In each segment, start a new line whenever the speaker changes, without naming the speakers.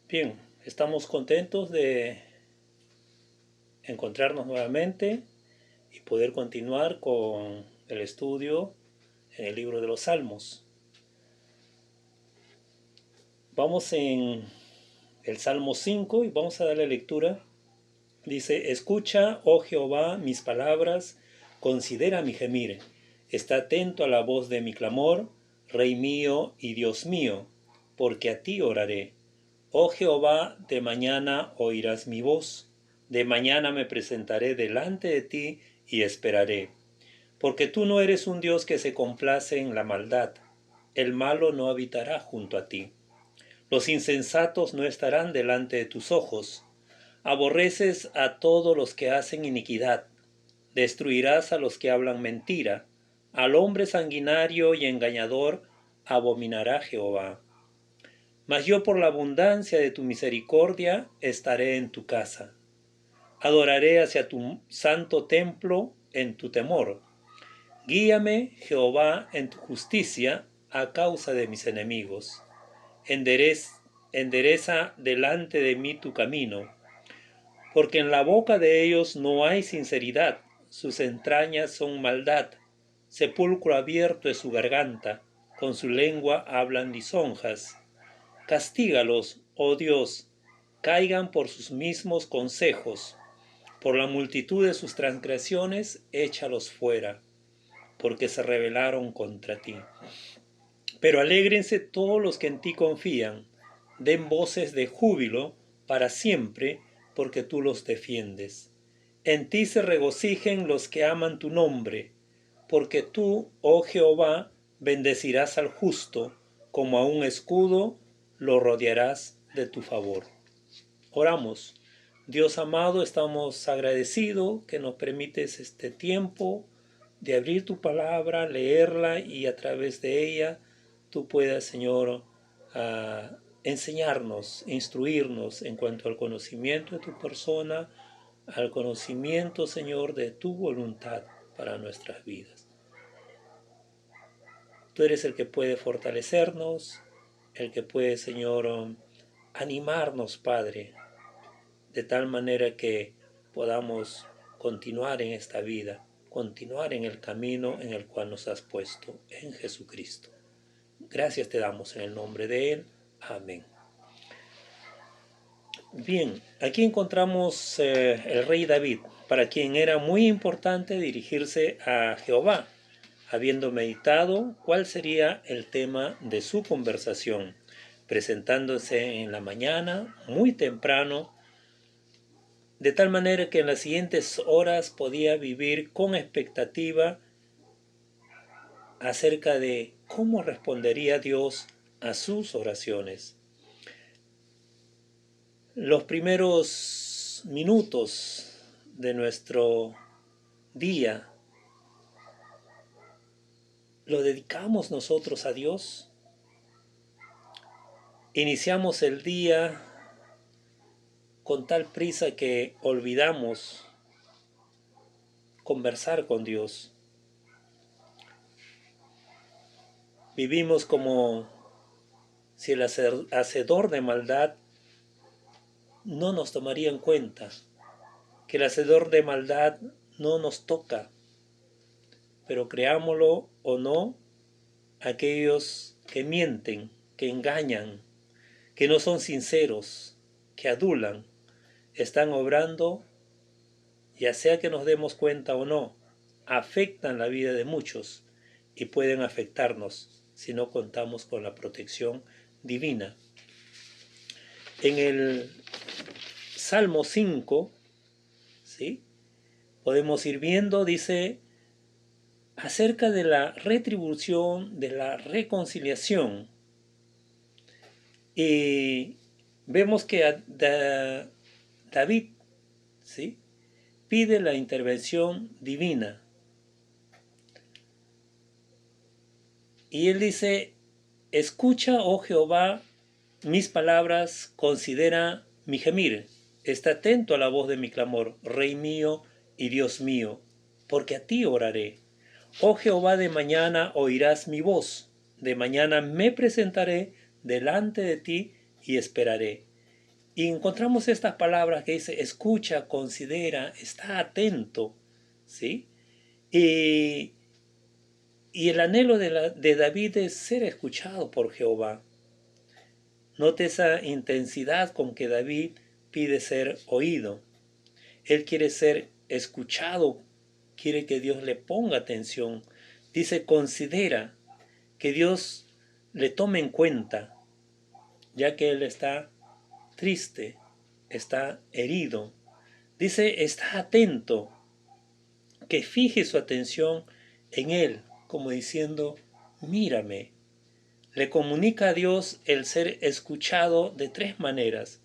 Bien, estamos contentos de encontrarnos nuevamente y poder continuar con el estudio en el libro de los Salmos. Vamos en el Salmo 5 y vamos a darle lectura. Dice: escucha, oh Jehová, mis palabras, considera mi gemir. Está atento a la voz de mi clamor, Rey mío y Dios mío, porque a ti oraré. Oh Jehová, de mañana oirás mi voz. De mañana me presentaré delante de ti y esperaré. Porque tú no eres un Dios que se complace en la maldad. El malo no habitará junto a ti. Los insensatos no estarán delante de tus ojos. Aborreces a todos los que hacen iniquidad. Destruirás a los que hablan mentira. Al hombre sanguinario y engañador abominará Jehová. Mas yo por la abundancia de tu misericordia estaré en tu casa. Adoraré hacia tu santo templo en tu temor. Guíame, Jehová, en tu justicia a causa de mis enemigos. Endereza delante de mí tu camino, porque en la boca de ellos no hay sinceridad, sus entrañas son maldad. Sepulcro abierto es su garganta, con su lengua hablan lisonjas. Castígalos, oh Dios, caigan por sus mismos consejos. Por la multitud de sus transgresiones, échalos fuera, porque se rebelaron contra ti. Pero alégrense todos los que en ti confían, den voces de júbilo para siempre, porque tú los defiendes. En ti se regocijen los que aman tu nombre, porque tú, oh Jehová, bendecirás al justo, como a un escudo lo rodearás de tu favor. Oramos. Dios amado, estamos agradecidos que nos permites este tiempo de abrir tu palabra, leerla y a través de ella tú puedas, Señor, enseñarnos, instruirnos en cuanto al conocimiento de tu persona, al conocimiento, Señor, de tu voluntad para nuestras vidas. Tú eres el que puede fortalecernos, el que puede, Señor, animarnos, Padre, de tal manera que podamos continuar en esta vida, continuar en el camino en el cual nos has puesto, en Jesucristo. Gracias te damos en el nombre de Él. Amén. Bien, aquí encontramos el rey David, para quien era muy importante dirigirse a Jehová, habiendo meditado cuál sería el tema de su conversación, presentándose en la mañana, muy temprano, de tal manera que en las siguientes horas podía vivir con expectativa acerca de cómo respondería Dios a sus oraciones. Los primeros minutos de nuestro día lo dedicamos nosotros a Dios. Iniciamos el día con tal prisa que olvidamos conversar con Dios. Vivimos como si el hacedor de maldad no nos tomaría en cuenta, que el hacedor de maldad no nos toca, pero creámoslo o no, aquellos que mienten, que engañan, que no son sinceros, que adulan, están obrando, ya sea que nos demos cuenta o no, afectan la vida de muchos y pueden afectarnos si no contamos con la protección divina. En el Salmo 5, ¿sí?, podemos ir viendo, dice, acerca de la retribución, de la reconciliación. Y vemos que David, ¿sí?, pide la intervención divina. Y él dice: escucha, oh Jehová, mis palabras, considera mi gemir. Está atento a la voz de mi clamor, Rey mío y Dios mío, porque a ti oraré. Oh Jehová, de mañana oirás mi voz, de mañana me presentaré delante de ti y esperaré. Y encontramos estas palabras que dice, escucha, considera, está atento, ¿sí? Y, y el anhelo de David es ser escuchado por Jehová. Note esa intensidad con que David pide ser oído. Él quiere ser escuchado, quiere que Dios le ponga atención. Dice, considera que Dios le tome en cuenta, ya que él está triste, está herido. Dice, está atento, que fije su atención en él, como diciendo, mírame. Le comunica a Dios el ser escuchado de tres maneras.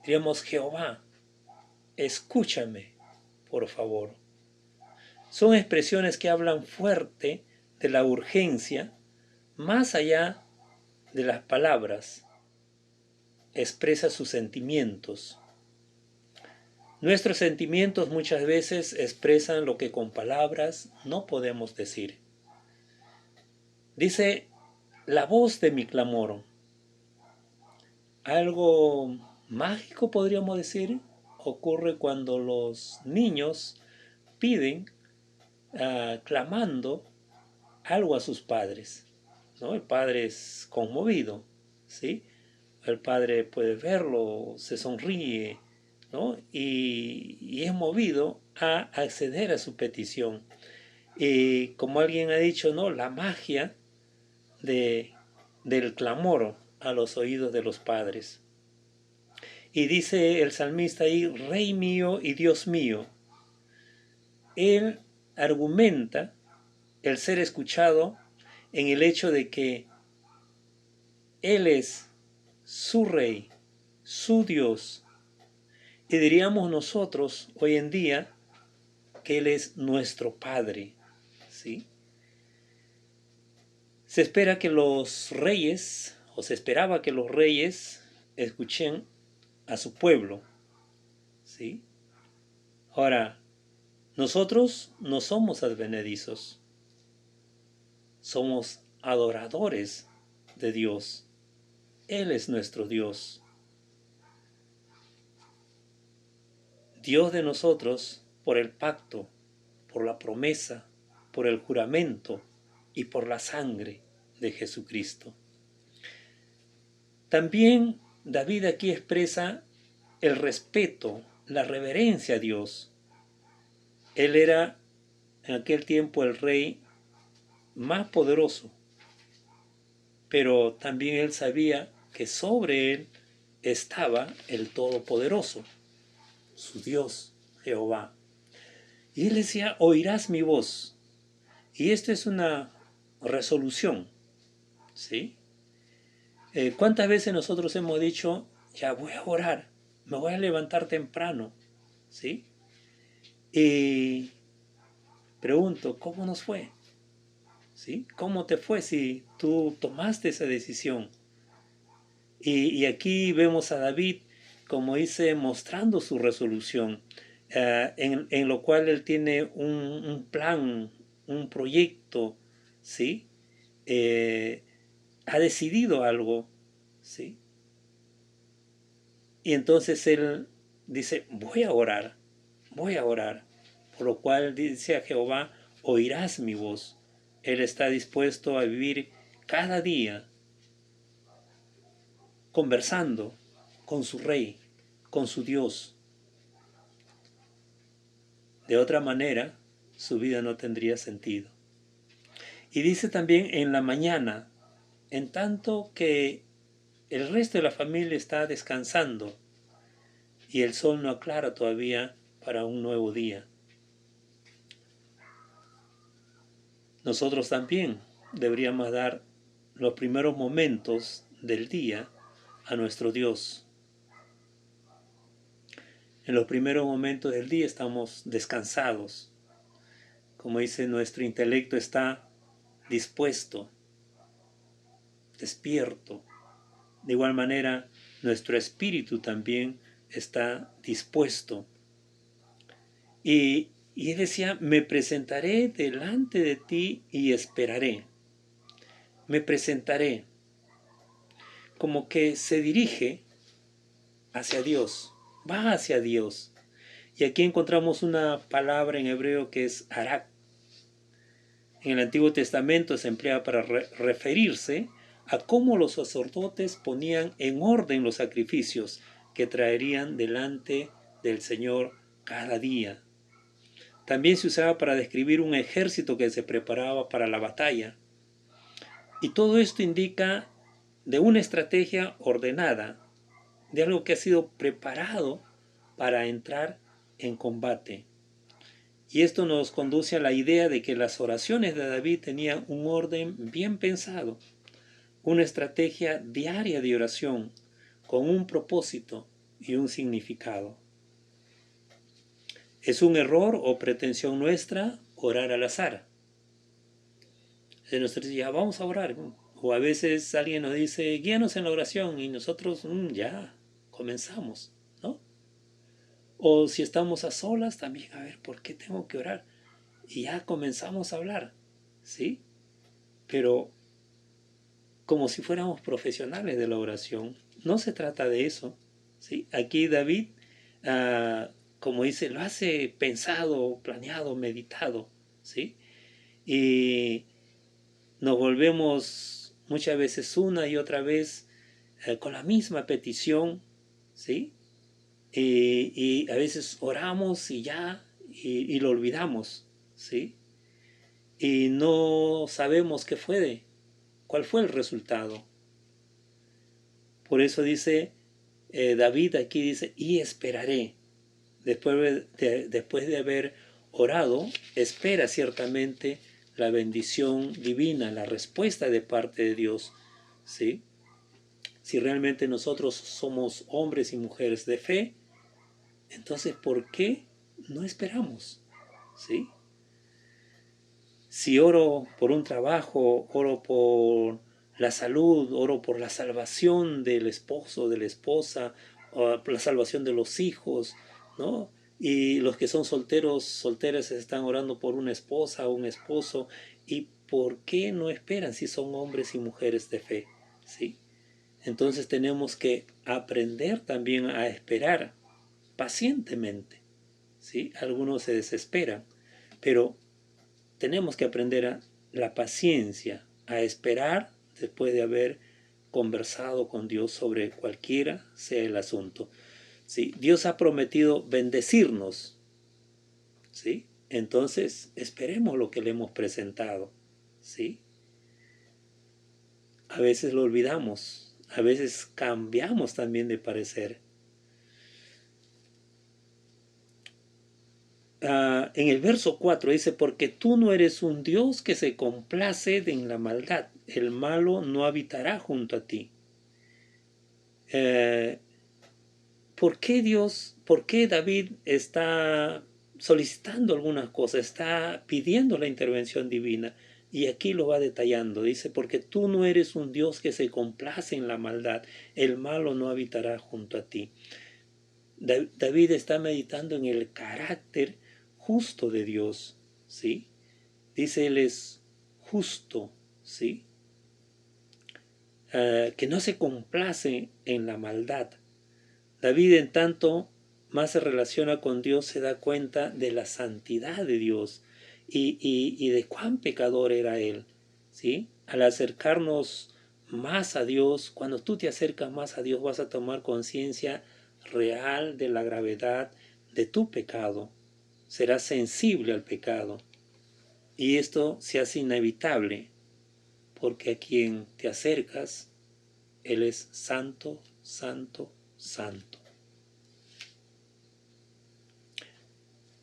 Diríamos, Jehová, escúchame, por favor. Son expresiones que hablan fuerte de la urgencia, más allá de las palabras. Expresa sus sentimientos. Nuestros sentimientos muchas veces expresan lo que con palabras no podemos decir. Dice, la voz de mi clamor. Algo mágico podríamos decir, ocurre cuando los niños piden, clamando algo a sus padres, ¿no? El padre es conmovido, ¿sí? El padre puede verlo, se sonríe, ¿no? Y es movido a acceder a su petición. Y como alguien ha dicho, ¿no? La magia del clamor a los oídos de los padres. Y dice el salmista ahí, Rey mío y Dios mío. Él argumenta el ser escuchado en el hecho de que Él es su Rey, su Dios. Y diríamos nosotros hoy en día que Él es nuestro Padre, ¿sí? Se espera que los reyes, o se esperaba que los reyes escuchen a su pueblo, ¿sí? Ahora, nosotros no somos advenedizos, somos adoradores de Dios. Él es nuestro Dios. Dios de nosotros por el pacto, por la promesa, por el juramento y por la sangre de Jesucristo. También David aquí expresa el respeto, la reverencia a Dios. Él era en aquel tiempo el rey más poderoso, pero también él sabía que sobre él estaba el Todopoderoso, su Dios, Jehová. Y él decía, oirás mi voz. Y esto es una resolución, ¿sí? ¿Cuántas veces nosotros hemos dicho, ya voy a orar, me voy a levantar temprano, ¿sí? Y pregunto, ¿cómo nos fue? ¿Sí? ¿Cómo te fue si tú tomaste esa decisión? Y aquí vemos a David, como dice, mostrando su resolución, en lo cual él tiene un plan, un proyecto, ¿sí? Ha decidido algo, ¿sí? Y entonces él dice, voy a orar, por lo cual dice a Jehová, oirás mi voz. Él está dispuesto a vivir cada día conversando con su rey, con su Dios. De otra manera, su vida no tendría sentido. Y dice también en la mañana, en tanto que el resto de la familia está descansando y el sol no aclara todavía para un nuevo día. Nosotros también deberíamos dar los primeros momentos del día a nuestro Dios. En los primeros momentos del día estamos descansados. Como dice, nuestro intelecto está dispuesto, despierto. De igual manera, nuestro espíritu también está dispuesto. Y él decía, me presentaré delante de ti y esperaré. Me presentaré. Como que se dirige hacia Dios, va hacia Dios. Y aquí encontramos una palabra en hebreo que es arak. En el Antiguo Testamento se emplea para referirse a cómo los sacerdotes ponían en orden los sacrificios que traerían delante del Señor cada día. También se usaba para describir un ejército que se preparaba para la batalla. Y todo esto indica de una estrategia ordenada, de algo que ha sido preparado para entrar en combate. Y esto nos conduce a la idea de que las oraciones de David tenían un orden bien pensado, una estrategia diaria de oración con un propósito y un significado. ¿Es un error o pretensión nuestra orar al azar? Se nos dice, ya vamos a orar. O a veces alguien nos dice, guíanos en la oración y nosotros ya comenzamos, ¿no? O si estamos a solas también, a ver, ¿por qué tengo que orar? Y ya comenzamos a hablar, ¿sí? Pero como si fuéramos profesionales de la oración. No se trata de eso, ¿sí? Aquí David, como dice, lo hace pensado, planeado, meditado, ¿sí? Y nos volvemos muchas veces una y otra vez con la misma petición, ¿sí? Y a veces oramos y ya, y lo olvidamos, ¿sí? Y no sabemos cuál fue el resultado. Por eso dice David aquí, dice, y esperaré. Después de haber orado, espera ciertamente la bendición divina, la respuesta de parte de Dios, ¿sí? Si realmente nosotros somos hombres y mujeres de fe, entonces ¿por qué no esperamos? ¿Sí? Si oro por un trabajo, oro por la salud, oro por la salvación del esposo, de la esposa, o por la salvación de los hijos, ¿no? Y los que son solteros, solteras están orando por una esposa o un esposo. ¿Y por qué no esperan si son hombres y mujeres de fe? ¿Sí? Entonces tenemos que aprender también a esperar pacientemente, ¿sí? Algunos se desesperan, pero tenemos que aprender la paciencia, a esperar después de haber conversado con Dios sobre cualquiera sea el asunto. ¿Sí? Dios ha prometido bendecirnos, ¿sí? Entonces esperemos lo que le hemos presentado, ¿sí? A veces lo olvidamos, a veces cambiamos también de parecer. En el verso 4 dice, porque tú no eres un Dios que se complace en la maldad, el malo no habitará junto a ti. ¿Por qué David está solicitando algunas cosas, está pidiendo la intervención divina? Y aquí lo va detallando, dice, porque tú no eres un Dios que se complace en la maldad, el malo no habitará junto a ti. David está meditando en el carácter justo de Dios, ¿sí? Dice, Él es justo, ¿sí? Que no se complace en la maldad. David, en tanto más se relaciona con Dios, se da cuenta de la santidad de Dios y de cuán pecador era Él, ¿sí? Al acercarnos más a Dios, cuando tú te acercas más a Dios, vas a tomar conciencia real de la gravedad de tu pecado. Serás sensible al pecado. Y esto se hace inevitable, porque a quien te acercas, Él es santo, santo, santo.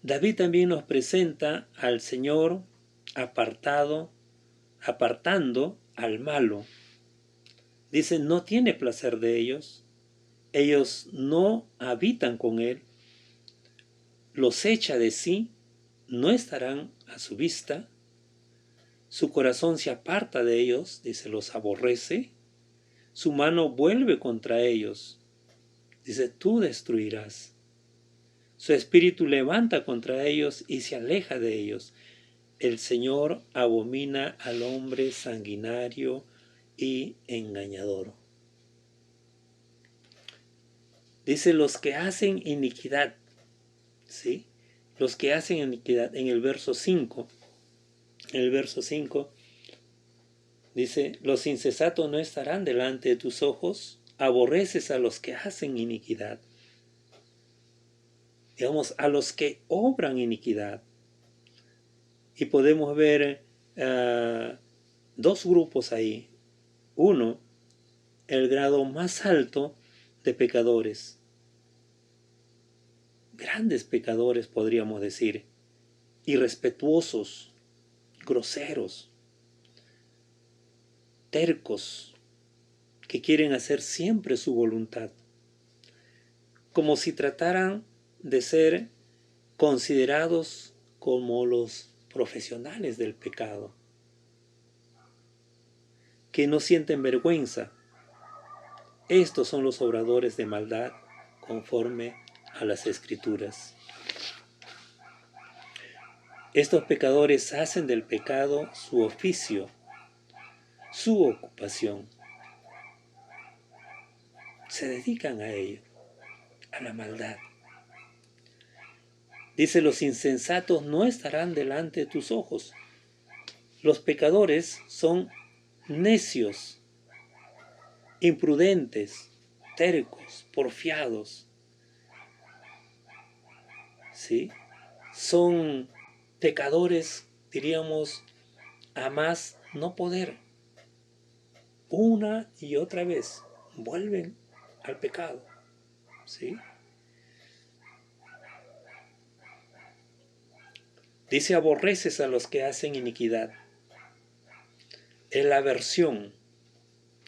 David también nos presenta al Señor apartando al malo. Dice, no tiene placer de ellos, ellos no habitan con Él, los echa de sí, no estarán a su vista, su corazón se aparta de ellos, dice, los aborrece, su mano vuelve contra ellos, dice, tú destruirás. Su espíritu levanta contra ellos y se aleja de ellos. El Señor abomina al hombre sanguinario y engañador. Dice los que hacen iniquidad, ¿sí? Los que hacen iniquidad en el verso 5. En el verso 5 dice, los insensatos no estarán delante de tus ojos, aborreces a los que hacen iniquidad. Digamos, a los que obran iniquidad. Y podemos ver dos grupos ahí. Uno, el grado más alto de pecadores. Grandes pecadores, podríamos decir. Irrespetuosos, groseros, tercos, que quieren hacer siempre su voluntad. Como si trataran de ser considerados como los profesionales del pecado, que no sienten vergüenza. Estos son los obradores de maldad conforme a las Escrituras. Estos pecadores hacen del pecado su oficio, su ocupación. Se dedican a ello, a la maldad. Dice, los insensatos no estarán delante de tus ojos. Los pecadores son necios, imprudentes, tercos, porfiados. ¿Sí? Son pecadores, diríamos, a más no poder. Una y otra vez vuelven al pecado. ¿Sí? Dice, aborreces a los que hacen iniquidad. Es la aversión,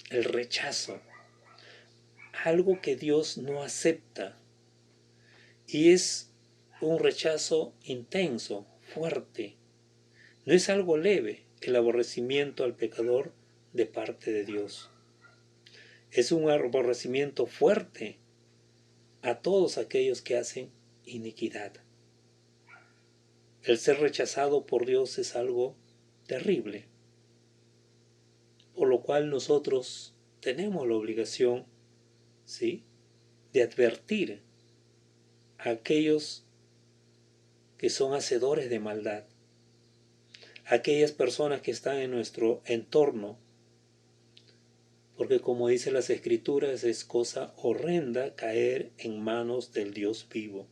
el rechazo, algo que Dios no acepta. Y es un rechazo intenso, fuerte. No es algo leve el aborrecimiento al pecador de parte de Dios. Es un aborrecimiento fuerte a todos aquellos que hacen iniquidad. El ser rechazado por Dios es algo terrible, por lo cual nosotros tenemos la obligación, ¿sí?, de advertir a aquellos que son hacedores de maldad, a aquellas personas que están en nuestro entorno, porque como dice las Escrituras, es cosa horrenda caer en manos del Dios vivo.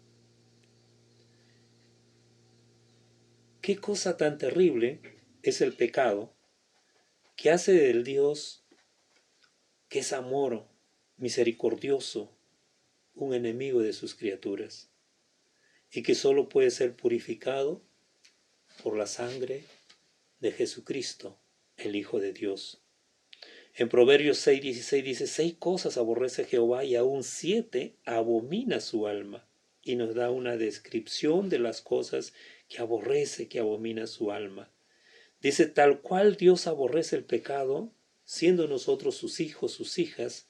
¿Qué cosa tan terrible es el pecado que hace del Dios que es amor, misericordioso, un enemigo de sus criaturas y que solo puede ser purificado por la sangre de Jesucristo, el Hijo de Dios? En Proverbios 6:16 dice, 6 cosas aborrece Jehová y aún 7 abomina su alma. Y nos da una descripción de las cosas que aborrece, que abomina su alma. Dice, tal cual Dios aborrece el pecado, siendo nosotros sus hijos, sus hijas,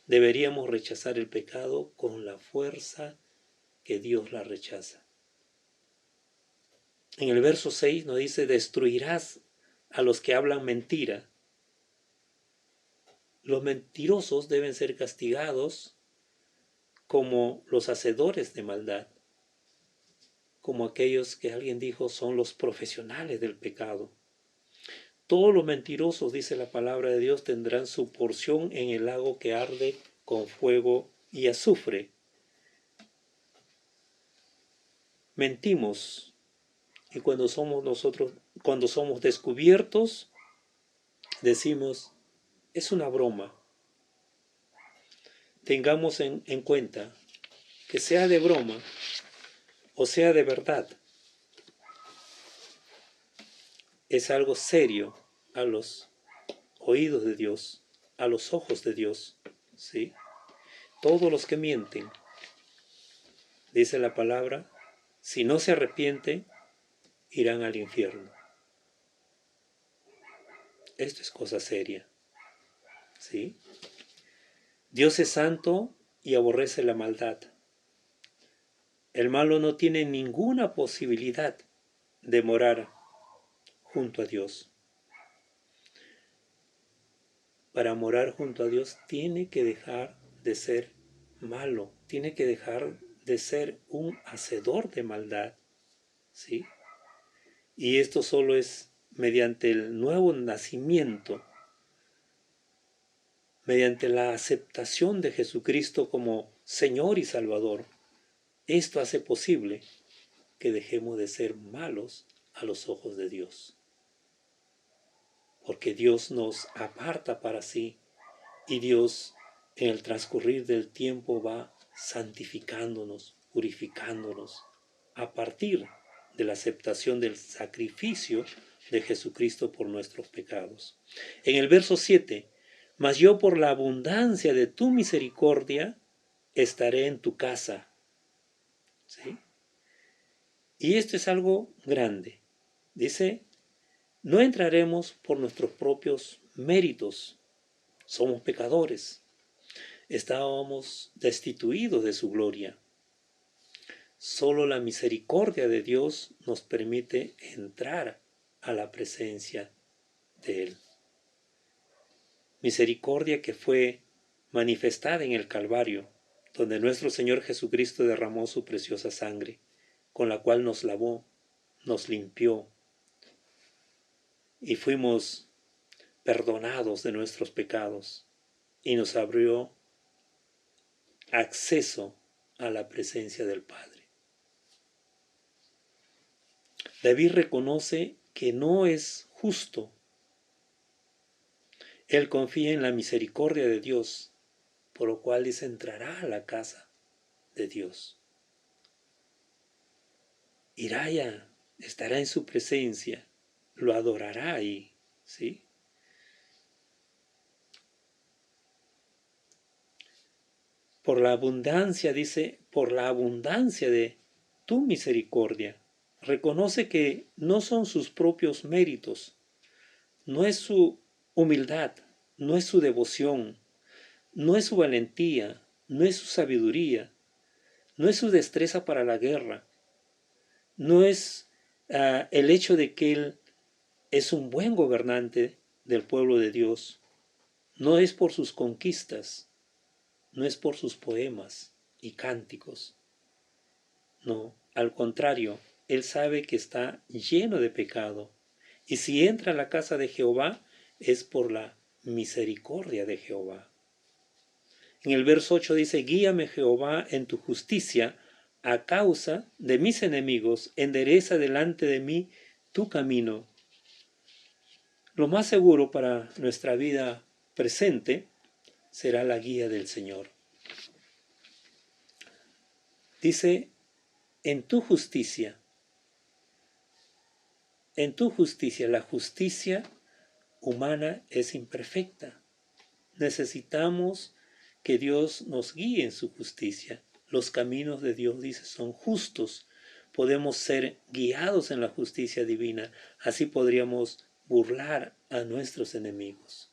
deberíamos rechazar el pecado con la fuerza que Dios la rechaza. En el verso 6 nos dice, destruirás a los que hablan mentira. Los mentirosos deben ser castigados como los hacedores de maldad, como aquellos que alguien dijo son los profesionales del pecado. Todos los mentirosos, dice la palabra de Dios, tendrán su porción en el lago que arde con fuego y azufre. Mentimos, y cuando somos descubiertos, decimos, es una broma. Tengamos en cuenta que sea de broma o sea de verdad, es algo serio a los oídos de Dios, a los ojos de Dios, ¿sí? Todos los que mienten, dice la palabra, si no se arrepienten, irán al infierno. Esto es cosa seria, ¿sí? Dios es santo y aborrece la maldad. El malo no tiene ninguna posibilidad de morar junto a Dios. Para morar junto a Dios tiene que dejar de ser malo, tiene que dejar de ser un hacedor de maldad, ¿sí? Y esto solo es mediante el nuevo nacimiento, mediante la aceptación de Jesucristo como Señor y Salvador. Esto hace posible que dejemos de ser malos a los ojos de Dios. Porque Dios nos aparta para sí y Dios en el transcurrir del tiempo va santificándonos, purificándonos, a partir de la aceptación del sacrificio de Jesucristo por nuestros pecados. En el verso 7, mas yo por la abundancia de tu misericordia estaré en tu casa. ¿Sí? Y esto es algo grande. Dice, no entraremos por nuestros propios méritos. Somos pecadores. Estábamos destituidos de su gloria. Solo la misericordia de Dios nos permite entrar a la presencia de Él. Misericordia que fue manifestada en el Calvario, donde nuestro Señor Jesucristo derramó su preciosa sangre, con la cual nos lavó, nos limpió, y fuimos perdonados de nuestros pecados, y nos abrió acceso a la presencia del Padre. David reconoce que no es justo. Él confía en la misericordia de Dios, por lo cual dice, entrará a la casa de Dios. Irá ya, estará en su presencia, lo adorará ahí, ¿sí? Por la abundancia, dice, por la abundancia de tu misericordia. Reconoce que no son sus propios méritos, no es su humildad, no es su devoción, no es su valentía, no es su sabiduría, no es su destreza para la guerra, no es el hecho de que él es un buen gobernante del pueblo de Dios, no es por sus conquistas, no es por sus poemas y cánticos, no, al contrario, él sabe que está lleno de pecado, y si entra a la casa de Jehová es por la misericordia de Jehová. En el verso 8 dice, guíame Jehová en tu justicia a causa de mis enemigos, endereza delante de mí tu camino. Lo más seguro para nuestra vida presente será la guía del Señor. Dice, en tu justicia, la justicia humana es imperfecta. Necesitamos que Dios nos guíe en su justicia. Los caminos de Dios, dice, son justos. Podemos ser guiados en la justicia divina. Así podríamos burlar a nuestros enemigos.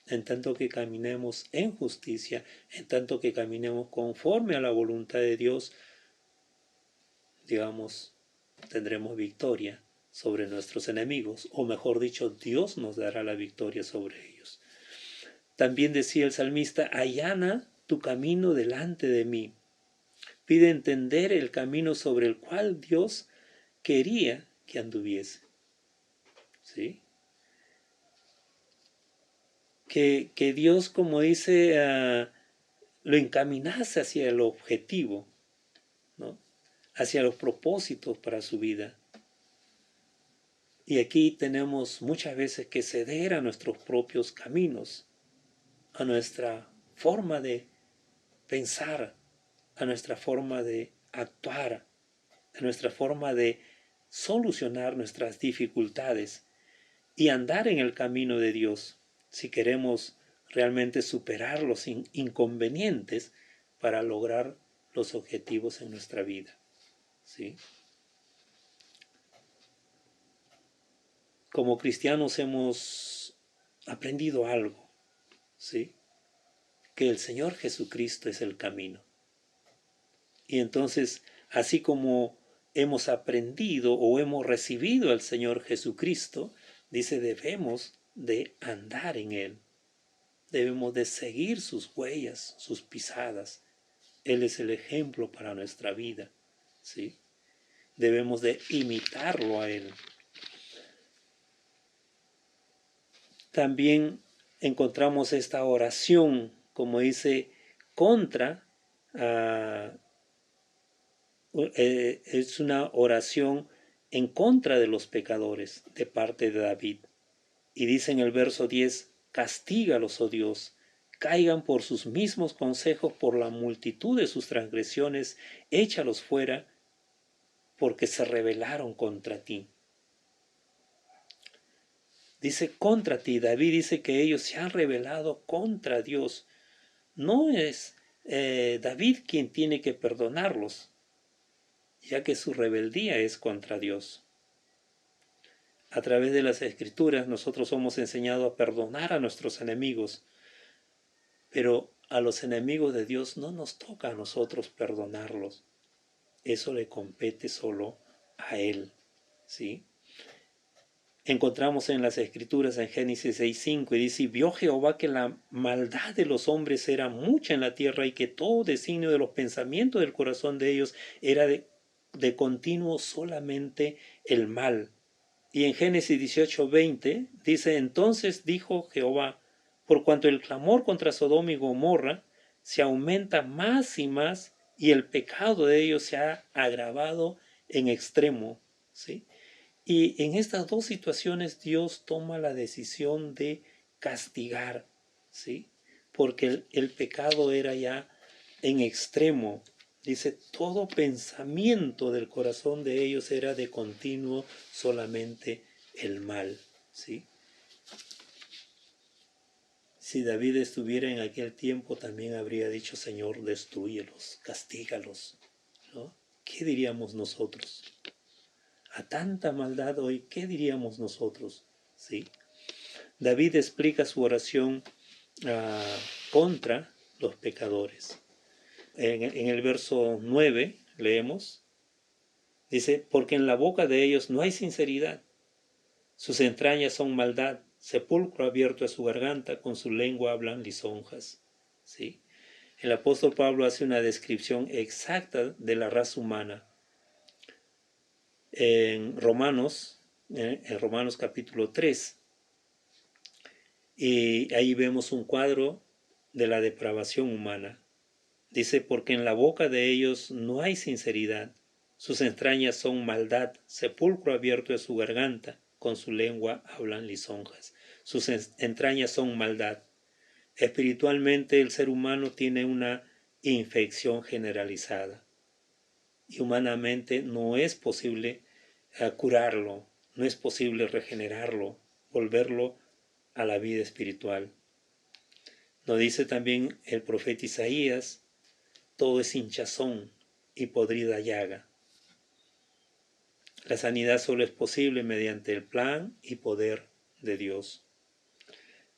En tanto que caminemos en justicia, en tanto que caminemos conforme a la voluntad de Dios, digamos, tendremos victoria sobre nuestros enemigos, o mejor dicho, Dios nos dará la victoria sobre ellos. También decía el salmista, allana tu camino delante de mí. Pide entender el camino sobre el cual Dios quería que anduviese. ¿Sí? Que Dios, como dice, lo encaminase hacia el objetivo, ¿no? Hacia los propósitos para su vida. Y aquí tenemos muchas veces que ceder a nuestros propios caminos, a nuestra forma de pensar, a nuestra forma de actuar, a nuestra forma de solucionar nuestras dificultades y andar en el camino de Dios si queremos realmente superar los inconvenientes para lograr los objetivos en nuestra vida. ¿Sí? Como cristianos hemos aprendido algo, ¿sí? Que el Señor Jesucristo es el camino. Y entonces, así como hemos aprendido o hemos recibido al Señor Jesucristo, dice, debemos de andar en Él. debemos de seguir sus huellas, sus pisadas. Él es el ejemplo para nuestra vida, ¿sí? Debemos de imitarlo a Él. También encontramos esta oración, como dice, contra, es una oración en contra de los pecadores de parte de David. Y dice en el verso 10, castígalos, oh Dios, caigan por sus mismos consejos, por la multitud de sus transgresiones, échalos fuera, porque se rebelaron contra ti. Dice contra ti, David dice que ellos se han rebelado contra Dios. No es David quien tiene que perdonarlos, ya que su rebeldía es contra Dios. A través de las Escrituras nosotros somos enseñados a perdonar a nuestros enemigos, pero a los enemigos de Dios no nos toca a nosotros perdonarlos. Eso le compete solo a Él, ¿sí? Encontramos en las Escrituras en Génesis 6:5 y dice, y vio Jehová que la maldad de los hombres era mucha en la tierra y que todo designio de los pensamientos del corazón de ellos era de continuo solamente el mal. Y en Génesis 18:20 dice, entonces dijo Jehová, por cuanto el clamor contra Sodoma y Gomorra se aumenta más y más y el pecado de ellos se ha agravado en extremo, ¿sí? Y en estas dos situaciones Dios toma la decisión de castigar, ¿sí? Porque el pecado era ya en extremo. Dice, todo pensamiento del corazón de ellos era de continuo solamente el mal, ¿sí? Si David estuviera en aquel tiempo, también habría dicho, Señor, destrúyelos, castígalos, ¿no? ¿Qué diríamos nosotros? A tanta maldad hoy, ¿qué diríamos nosotros? ¿Sí? David explica su oración contra los pecadores. En el verso 9 leemos, dice, porque en la boca de ellos no hay sinceridad, sus entrañas son maldad, sepulcro abierto a su garganta, con su lengua hablan lisonjas. ¿Sí? El apóstol Pablo hace una descripción exacta de la raza humana. En Romanos capítulo 3, y ahí vemos un cuadro de la depravación humana. Dice, porque en la boca de ellos no hay sinceridad, sus entrañas son maldad, sepulcro abierto es su garganta, con su lengua hablan lisonjas. Sus entrañas son maldad. Espiritualmente el ser humano tiene una infección generalizada y humanamente no es posible curarlo, no es posible regenerarlo, volverlo a la vida espiritual. Nos dice también el profeta Isaías, todo es hinchazón y podrida llaga. La sanidad solo es posible mediante el plan y poder de Dios.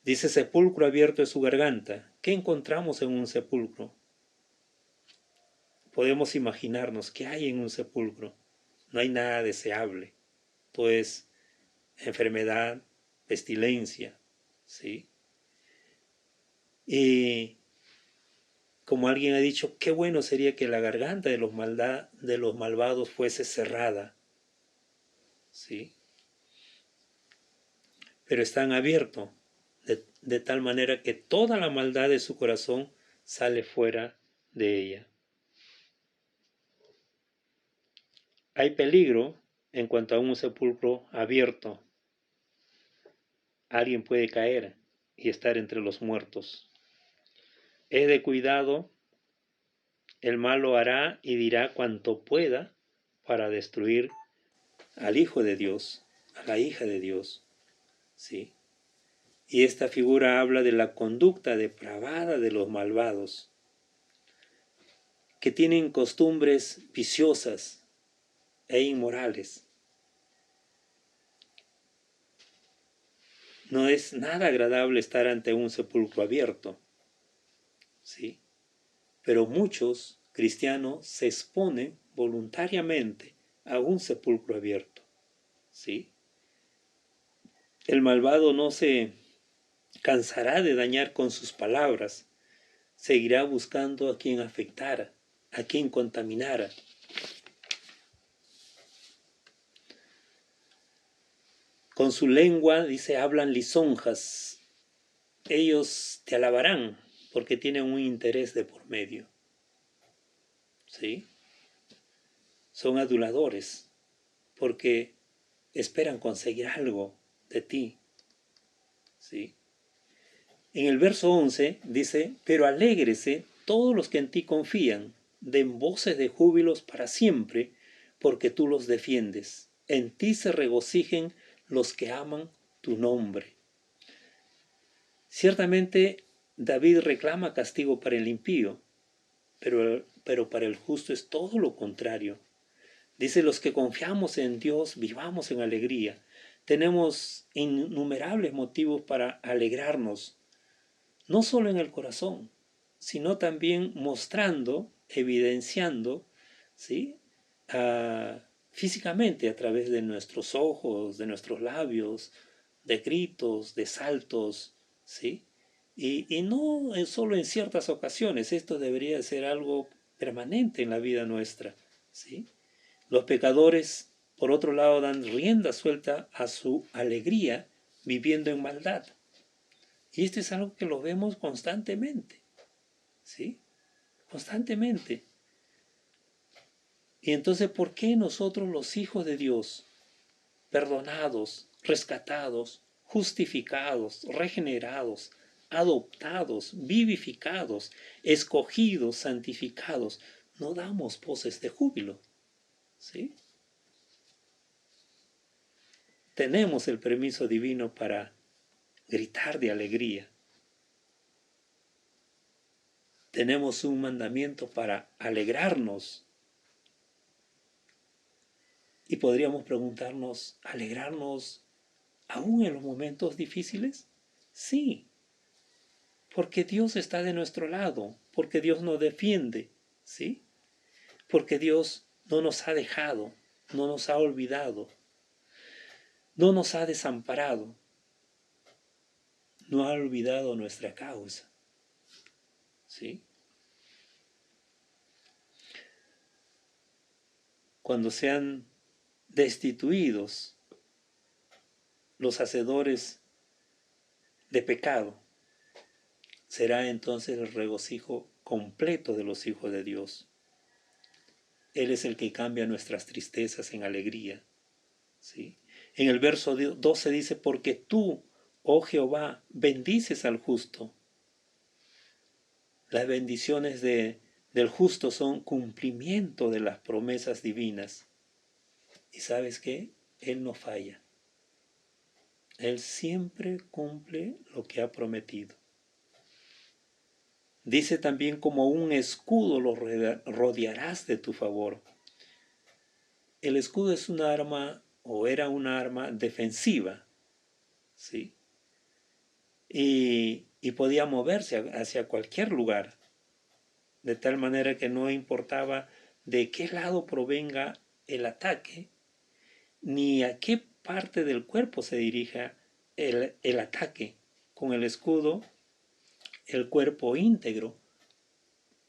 Dice, sepulcro abierto es su garganta. ¿Qué encontramos en un sepulcro? Podemos imaginarnos qué hay en un sepulcro. No hay nada deseable. Todo es enfermedad, pestilencia, ¿sí? Y como alguien ha dicho, qué bueno sería que la garganta de los malvados fuese cerrada, ¿sí? Pero están abiertos de tal manera que toda la maldad de su corazón sale fuera de ella. Hay peligro en cuanto a un sepulcro abierto. Alguien puede caer y estar entre los muertos. Es de cuidado, el malo hará y dirá cuanto pueda para destruir al Hijo de Dios, a la hija de Dios, ¿sí? Y esta figura habla de la conducta depravada de los malvados, que tienen costumbres viciosas e inmorales. No es nada agradable estar ante un sepulcro abierto, ¿sí? Pero muchos cristianos se exponen voluntariamente a un sepulcro abierto, ¿sí? El malvado no se cansará de dañar con sus palabras, seguirá buscando a quien afectara, a quien contaminara. Con su lengua, dice, hablan lisonjas. Ellos te alabarán porque tienen un interés de por medio. ¿Sí? Son aduladores porque esperan conseguir algo de ti. ¿Sí? En el verso 11 dice, pero alégrese todos los que en ti confían, den voces de júbilos para siempre, porque tú los defiendes. En ti se regocijen los que aman tu nombre. Ciertamente David reclama castigo para el impío, pero para el justo es todo lo contrario. Dice, los que confiamos en Dios, vivamos en alegría. Tenemos innumerables motivos para alegrarnos, no solo en el corazón, sino también mostrando, evidenciando, ¿sí? Físicamente a través de nuestros ojos, de nuestros labios, de gritos, de saltos, ¿sí? Y no solo en ciertas ocasiones, esto debería ser algo permanente en la vida nuestra, ¿sí? Los pecadores, por otro lado, dan rienda suelta a su alegría viviendo en maldad. Y esto es algo que lo vemos constantemente, ¿sí? Constantemente. Y entonces, ¿por qué nosotros los hijos de Dios, perdonados, rescatados, justificados, regenerados, adoptados, vivificados, escogidos, santificados, no damos voces de júbilo? ¿Sí? Tenemos el permiso divino para gritar de alegría. Tenemos un mandamiento para alegrarnos. Y podríamos preguntarnos, ¿alegrarnos aún en los momentos difíciles? Sí, porque Dios está de nuestro lado, porque Dios nos defiende, ¿sí? Porque Dios no nos ha dejado, no nos ha olvidado, no nos ha desamparado, no ha olvidado nuestra causa, ¿sí? Cuando sean destituidos los hacedores de pecado, será entonces el regocijo completo de los hijos de Dios. Él es el que cambia nuestras tristezas en alegría, ¿sí? En el verso 12 dice, porque tú, oh Jehová, bendices al justo. Las bendiciones del justo son cumplimiento de las promesas divinas. ¿Y sabes qué? Él no falla. Él siempre cumple lo que ha prometido. Dice también, como un escudo lo rodearás de tu favor. El escudo es una arma, o era una arma defensiva, ¿sí? Y podía moverse hacia cualquier lugar, de tal manera que no importaba de qué lado provenga el ataque, ni a qué parte del cuerpo se dirija el ataque. Con el escudo, el cuerpo íntegro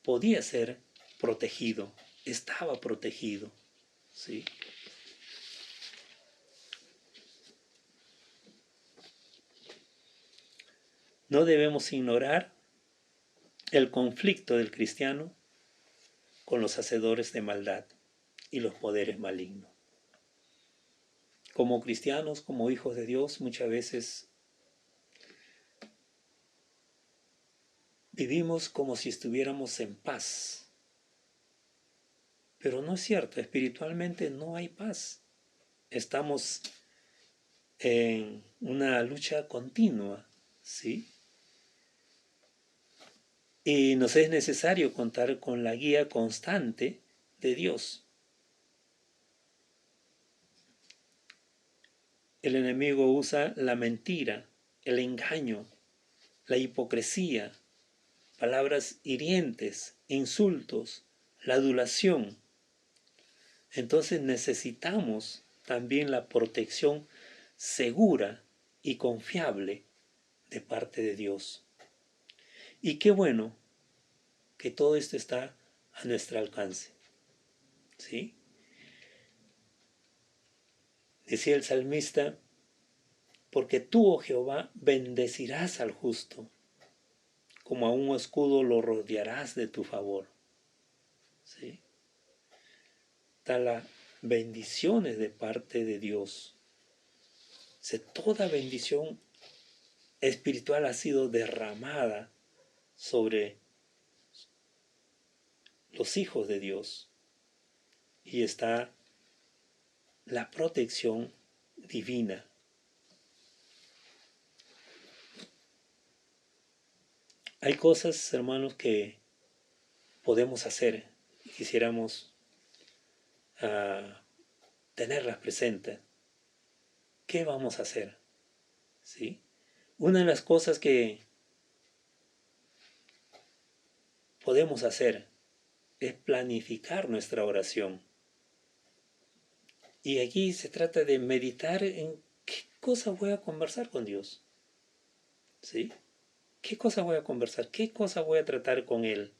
podía ser protegido, estaba protegido, ¿sí? No debemos ignorar el conflicto del cristiano con los hacedores de maldad y los poderes malignos. Como cristianos, como hijos de Dios, muchas veces vivimos como si estuviéramos en paz. Pero no es cierto, espiritualmente no hay paz. Estamos en una lucha continua, ¿sí? Y nos es necesario contar con la guía constante de Dios. El enemigo usa la mentira, el engaño, la hipocresía, palabras hirientes, insultos, la adulación. Entonces necesitamos también la protección segura y confiable de parte de Dios. Y qué bueno que todo esto está a nuestro alcance. ¿Sí? Decía el salmista, porque tú, oh Jehová, bendecirás al justo, como a un escudo lo rodearás de tu favor. ¿Sí? Está las bendiciones de parte de Dios. Toda bendición espiritual ha sido derramada sobre los hijos de Dios. Y está la protección divina. Hay cosas, hermanos, que podemos hacer y quisiéramos tenerlas presentes. ¿Qué vamos a hacer? ¿Sí? Una de las cosas que podemos hacer es planificar nuestra oración. Y aquí se trata de meditar en qué cosa voy a conversar con Dios. ¿Sí? ¿Qué cosa voy a conversar? ¿Qué cosa voy a tratar con Él?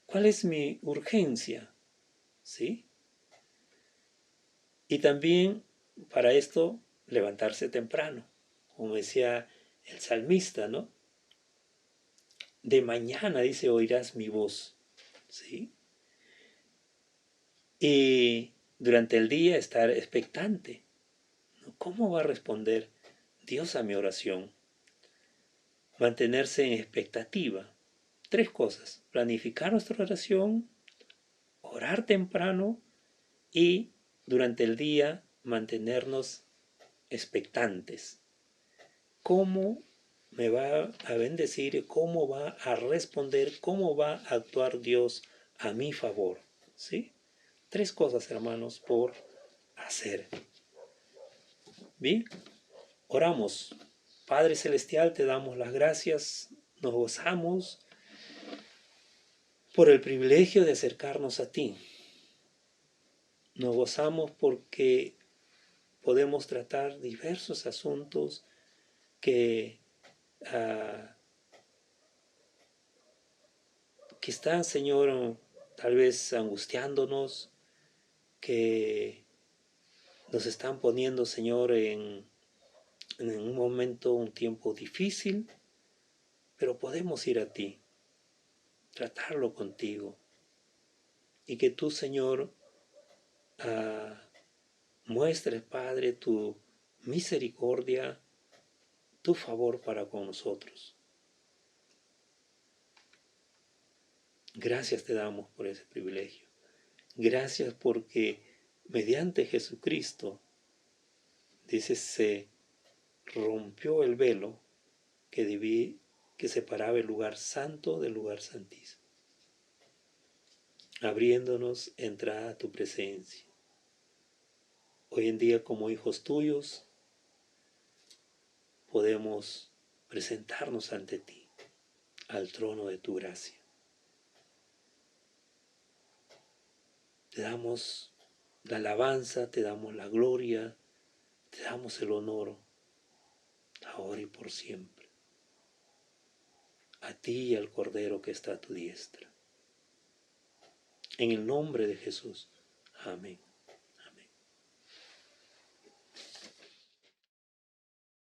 ¿Cuál es mi urgencia? ¿Sí? Y también para esto levantarse temprano, como decía el salmista, ¿no? De mañana, dice, oirás mi voz, ¿sí? Y durante el día estar expectante, ¿no? ¿Cómo va a responder Dios a mi oración? Mantenerse en expectativa. 3 cosas: planificar nuestra oración, orar temprano y durante el día mantenernos expectantes. ¿Cómo me va a bendecir? ¿Cómo va a responder? ¿Cómo va a actuar Dios a mi favor? ¿Sí? 3 cosas, hermanos, por hacer. Bien, oramos. Padre Celestial, te damos las gracias, nos gozamos por el privilegio de acercarnos a ti. Nos gozamos porque podemos tratar diversos asuntos que están, Señor, tal vez angustiándonos, que nos están poniendo, Señor, en un momento, un tiempo difícil, pero podemos ir a ti, tratarlo contigo, y que tú, Señor, muestres, Padre, tu misericordia, tu favor para con nosotros. Gracias te damos por ese privilegio. Gracias porque mediante Jesucristo, dice, se rompió el velo que separaba el lugar santo del lugar santísimo, abriéndonos entrada a tu presencia. Hoy en día, como hijos tuyos, podemos presentarnos ante ti, al trono de tu gracia. Te damos la alabanza, te damos la gloria, te damos el honor, ahora y por siempre. A ti y al Cordero que está a tu diestra. En el nombre de Jesús. Amén.